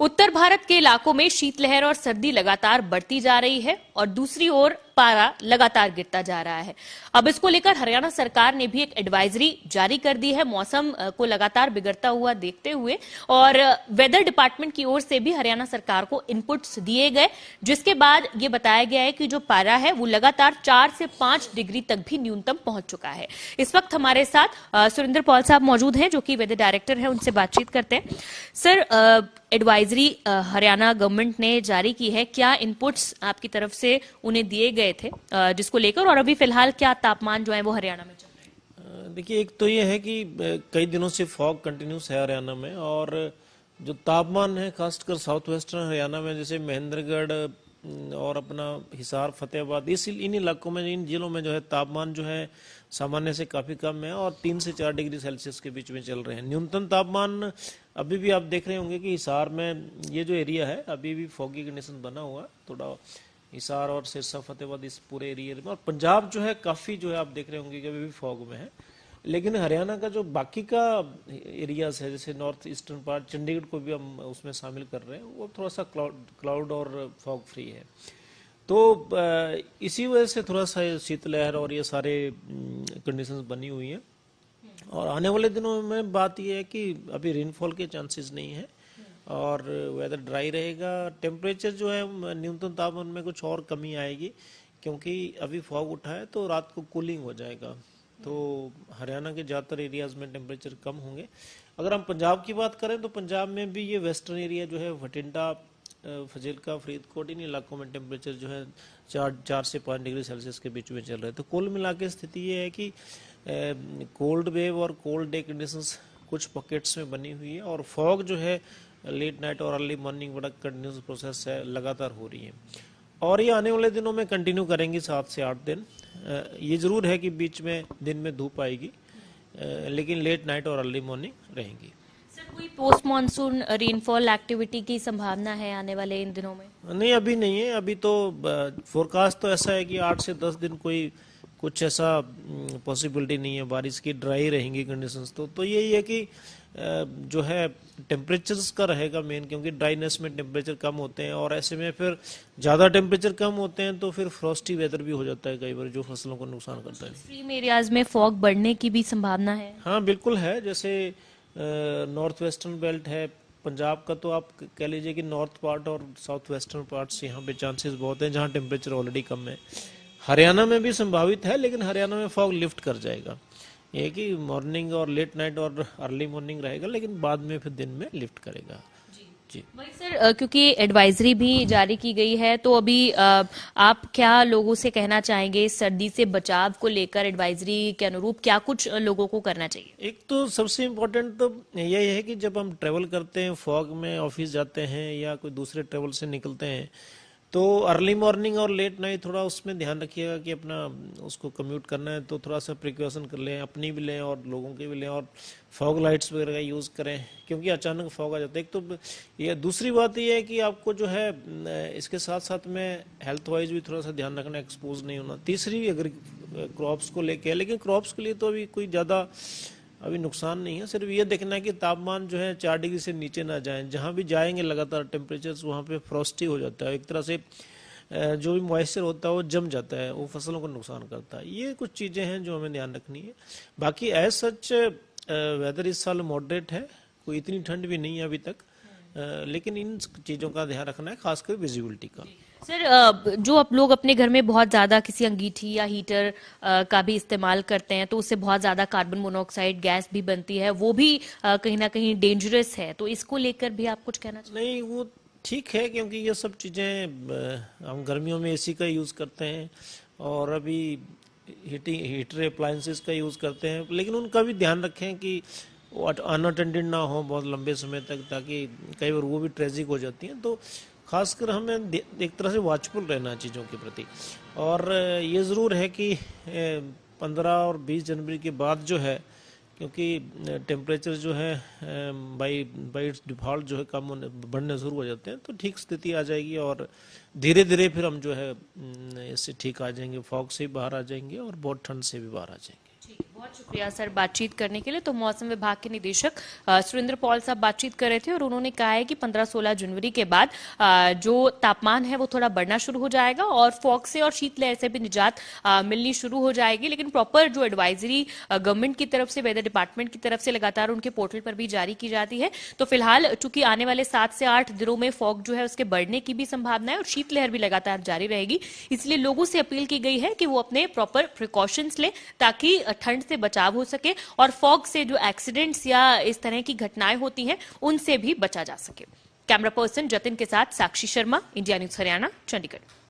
उत्तर भारत के इलाकों में शीतलहर और सर्दी लगातार बढ़ती जा रही है और दूसरी ओर पारा लगातार गिरता जा रहा है। अब इसको लेकर हरियाणा सरकार ने भी एक एडवाइजरी जारी कर दी है मौसम को लगातार बिगड़ता हुआ देखते हुए, और वेदर डिपार्टमेंट की ओर से भी हरियाणा सरकार को इनपुट्स दिए गए, जिसके बाद ये बताया गया है कि जो पारा है वो लगातार 4 से 5 डिग्री तक भी न्यूनतम पहुंच चुका है। इस वक्त हमारे साथ सुरेंद्र पॉल साहब मौजूद हैं, जो कि वेदर डायरेक्टर हैं, उनसे बातचीत करते हैं। सर, एडवाइजरी हरियाणा गवर्नमेंट ने जारी की है, क्या इनपुट्स आपकी तरफ से उन्हें दिए गए थे जिसको लेकर, और अभी फिलहाल क्या तापमान जो है वो हरियाणा में चल रहा है? देखिए, एक तो ये है कि कई दिनों से फॉग कंटिन्यूस है हरियाणा में, और जो तापमान है खासकर साउथ वेस्टर्न हरियाणा में, जैसे महेंद्रगढ़ और अपना हिसार, फतेहाबाद, इन इलाकों में, इन जिलों में जो है तापमान जो है सामान्य से काफ़ी कम है और 3 से 4 डिग्री सेल्सियस के बीच में चल रहे हैं। न्यूनतम तापमान अभी भी आप देख रहे होंगे कि हिसार में ये जो एरिया है अभी भी फॉगी कंडीशन बना हुआ है, थोड़ा हिसार और सिरसा, फतेहाबाद, इस पूरे एरिया में। और पंजाब जो है काफ़ी जो है आप देख रहे होंगे कि अभी भी फॉग में है। लेकिन हरियाणा का जो बाकी का एरियाज है, जैसे नॉर्थ ईस्टर्न पार्ट, चंडीगढ़ को भी हम उसमें शामिल कर रहे हैं, वो थोड़ा सा क्लाउड और फॉग फ्री है। तो इसी वजह से थोड़ा सा शीतलहर और ये सारे कंडीशंस बनी हुई हैं। और आने वाले दिनों में बात ये है कि अभी रेनफॉल के चांसेस नहीं है और वेदर ड्राई रहेगा। टेम्परेचर जो है न्यूनतम तापमान में कुछ और कमी आएगी, क्योंकि अभी फॉग उठा है तो रात को कूलिंग हो जाएगा। तो हरियाणा के ज़्यादातर एरियाज में टेम्परेचर कम होंगे। अगर हम पंजाब की बात करें तो पंजाब में भी ये वेस्टर्न एरिया जो है, भटिंडा, फजीलका, फरीदकोट, इन इलाकों में टेम्परेचर जो है 4 से 5 डिग्री सेल्सियस के बीच में चल रहा है। तो कुल मिला के स्थिति ये है कि कोल्ड वेव और कोल्ड डे कंडीशंस कुछ पॉकेट्स में बनी हुई है, और फॉग जो है लेट नाइट और अर्ली मॉर्निंग बड़ा कंटिन्यूस प्रोसेस है, लगातार हो रही है और ये आने वाले दिनों में कंटिन्यू करेंगी 7 से 8 दिन। ये जरूर है कि बीच में दिन में धूप आएगी, लेकिन लेट नाइट और अर्ली मॉर्निंग रहेंगी। सर, कोई पोस्ट मानसून रेनफॉल एक्टिविटी की संभावना है आने वाले इन दिनों में? नहीं, अभी नहीं है। अभी तो फोरकास्ट तो ऐसा है कि 8 से 10 दिन कोई कुछ ऐसा पॉसिबिलिटी नहीं है बारिश की, ड्राई रहेंगी कंडीशंस। तो यही है कि जो है टेम्परेचर्स का रहेगा मेन, क्योंकि ड्राइनेस में टेम्परेचर कम होते हैं और ऐसे में फिर ज़्यादा टेम्परेचर कम होते हैं तो फिर फ्रॉस्टी वेदर भी हो जाता है कई बार, जो फसलों को नुकसान करता है। एक्सट्रीम एरियाज में फॉग बढ़ने की भी संभावना है? हाँ, बिल्कुल है। जैसे नॉर्थ वेस्टर्न बेल्ट है पंजाब का, तो आप कह लीजिए कि नॉर्थ पार्ट और साउथ वेस्टर्न पार्ट्स, यहाँ पे चांसेस बहुत हैं जहाँ टेम्परेचर ऑलरेडी कम है। हरियाणा में भी संभावित है, लेकिन हरियाणा में फॉग लिफ्ट कर जाएगा। ये कि मॉर्निंग और लेट नाइट और अर्ली मॉर्निंग रहेगा, लेकिन बाद में फिर दिन में लिफ्ट करेगा। जी वही सर, क्योंकि एडवाइजरी भी जारी की गई है, तो अभी आप क्या लोगों से कहना चाहेंगे सर्दी से बचाव को लेकर? एडवाइजरी के अनुरूप क्या कुछ लोगों को करना चाहिए? एक तो सबसे इम्पोर्टेंट तो यही है कि जब हम ट्रेवल करते हैं, फॉग में ऑफिस जाते हैं या कोई दूसरे ट्रेवल से निकलते हैं, तो अर्ली मॉर्निंग और लेट नाइट थोड़ा उसमें ध्यान रखिएगा कि अपना उसको कम्यूट करना है तो थोड़ा सा प्रिकॉशन कर लें, अपनी भी लें और लोगों के भी लें, और फॉग लाइट्स वगैरह का यूज़ करें, क्योंकि अचानक फॉग आ जाता है। एक तो ये दूसरी बात ये है कि आपको जो है इसके साथ साथ में हेल्थ वाइज भी थोड़ा सा ध्यान रखना, एक्सपोज नहीं होना। तीसरी अगर क्रॉप्स को लेके है, लेकिन क्रॉप्स के लिए तो अभी कोई ज़्यादा अभी नुकसान नहीं है। सिर्फ ये देखना है कि तापमान जो है 4 डिग्री से नीचे ना जाए। जहाँ भी जाएंगे लगातार टेम्परेचर्स, वहाँ पे फ्रॉस्टी हो जाता है, एक तरह से जो भी मॉइस्चर होता है वो जम जाता है, वो फसलों को नुकसान करता है। ये कुछ चीज़ें हैं जो हमें ध्यान रखनी है। बाकी एज सच वेदर इस साल मॉडरेट है, कोई इतनी ठंड भी नहीं है अभी तक, लेकिन इन चीज़ों का ध्यान रखना है, खासकर विजिबिलिटी का। सर, जो आप लोग अपने घर में बहुत ज्यादा किसी अंगीठी या हीटर का भी इस्तेमाल करते हैं, तो उससे बहुत ज्यादा कार्बन मोनोऑक्साइड गैस भी बनती है, वो भी कहीं ना कहीं डेंजरस है, तो इसको लेकर भी आप कुछ कहना चाहिए? नहीं, वो ठीक है, क्योंकि ये सब चीज़ें हम गर्मियों में एसी का यूज़ करते हैं और अभी हीटर अप्लायंसेस का यूज़ करते हैं, लेकिन उनका भी ध्यान रखें कि वो अनअटेंडेड ना हो बहुत लंबे समय तक, ताकि कई बार वो भी ट्रेजिक हो जाती हैं। तो खासकर हमें एक तरह से वॉचफुल रहना है चीज़ों के प्रति। और ये ज़रूर है कि 15 और 20 जनवरी के बाद जो है, क्योंकि टेम्परेचर जो है बाई डिफ़ॉल्ट जो है कम होने बढ़ने शुरू हो जाते हैं, तो ठीक स्थिति आ जाएगी और धीरे धीरे फिर हम जो है इससे ठीक आ जाएंगे, फॉग से भी बाहर आ जाएंगे और बहुत ठंड से भी बाहर आ जाएंगे। बहुत शुक्रिया सर बातचीत करने के लिए। तो मौसम विभाग के निदेशक सुरेंद्र पॉल साहब बातचीत कर रहे थे और उन्होंने कहा है कि 15-16 जनवरी के बाद जो तापमान है वो थोड़ा बढ़ना शुरू हो जाएगा और फॉग से और शीतलहर से भी निजात मिलनी शुरू हो जाएगी। लेकिन प्रॉपर जो एडवाइजरी गवर्नमेंट की तरफ से, वेदर डिपार्टमेंट की तरफ से लगातार उनके पोर्टल पर भी जारी की जाती है। तो फिलहाल चूंकि आने वाले 7 से 8 दिनों में फॉग जो है उसके बढ़ने की भी संभावना है और शीतलहर भी लगातार जारी रहेगी, इसलिए लोगों से अपील की गई है कि वो अपने प्रॉपर प्रिकॉशंस लें ताकि ठंड से बचाव हो सके और फॉग से जो एक्सीडेंट्स या इस तरह की घटनाएं होती हैं उनसे भी बचा जा सके। कैमरा पर्सन जतिन के साथ साक्षी शर्मा, इंडिया न्यूज हरियाणा, चंडीगढ़।